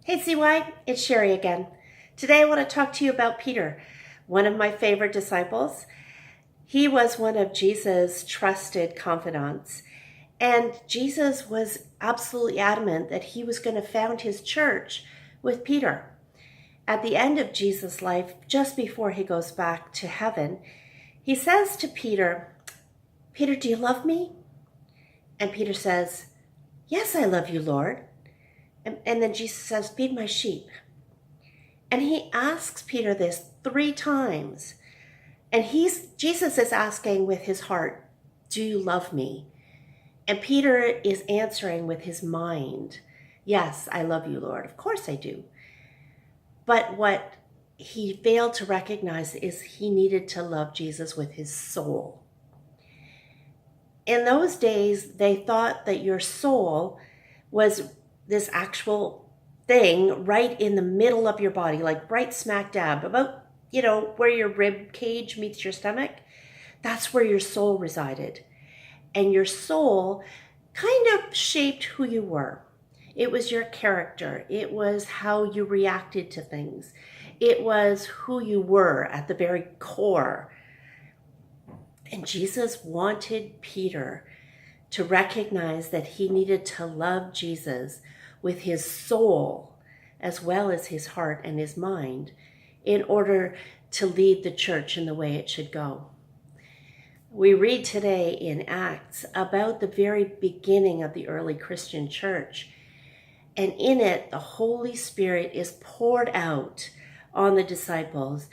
Hey CY, it's Sherry again. Today I want to talk to you about Peter, one of my favorite disciples. He was one of Jesus' trusted confidants, and Jesus was absolutely adamant that he was going to found his church with Peter. At the end of Jesus' life, just before he goes back to heaven, he says to Peter, "Peter, do you love me?" And Peter says, "Yes, I love you, Lord." And then Jesus says, "Feed my sheep." And he asks Peter this 3 times. And Jesus is asking with his heart, "Do you love me?" And Peter is answering with his mind, "Yes, I love you, Lord. Of course I do." But what he failed to recognize is he needed to love Jesus with his soul. In those days, they thought that your soul was this actual thing right in the middle of your body, like right smack dab, about, where your rib cage meets your stomach. That's where your soul resided. And your soul kind of shaped who you were. It was your character. It was how you reacted to things. It was who you were at the very core. And Jesus wanted Peter to recognize that he needed to love Jesus with his soul as well as his heart and his mind in order to lead the church in the way it should go. We read today in Acts about the very beginning of the early Christian church, and in it the Holy Spirit is poured out on the disciples,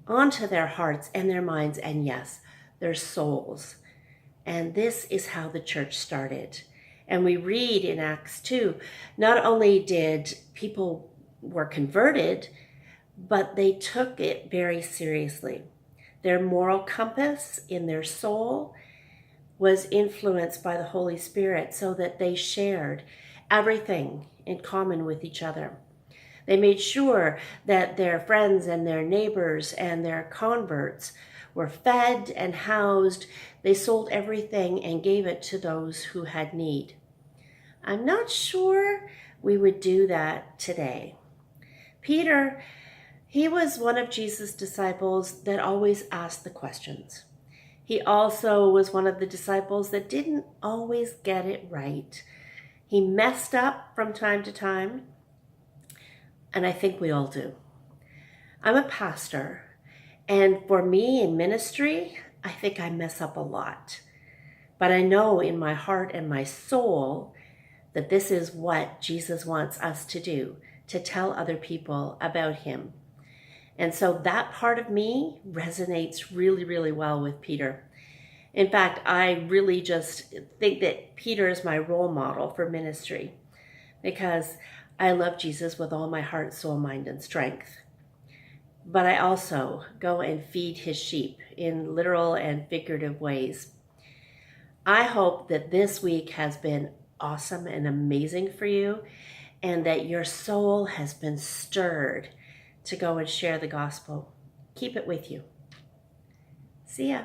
onto their hearts and their minds, and yes, their souls. And this is how the church started. And we read in Acts 2, not only did people were converted, but they took it very seriously. Their moral compass in their soul was influenced by the Holy Spirit so that they shared everything in common with each other. They made sure that their friends and their neighbors and their converts were fed and housed. They sold everything and gave it to those who had need. I'm not sure we would do that today. Peter, he was one of Jesus' disciples that always asked the questions. He also was one of the disciples that didn't always get it right. He messed up from time to time, and I think we all do. I'm a pastor, and for me in ministry, I think I mess up a lot. But I know in my heart and my soul that this is what Jesus wants us to do, to tell other people about him. And so that part of me resonates really, really well with Peter. In fact, I really just think that Peter is my role model for ministry because I love Jesus with all my heart, soul, mind, and strength. But I also go and feed his sheep in literal and figurative ways. I hope that this week has been awesome and amazing for you, and that your soul has been stirred to go and share the gospel. Keep it with you. See ya.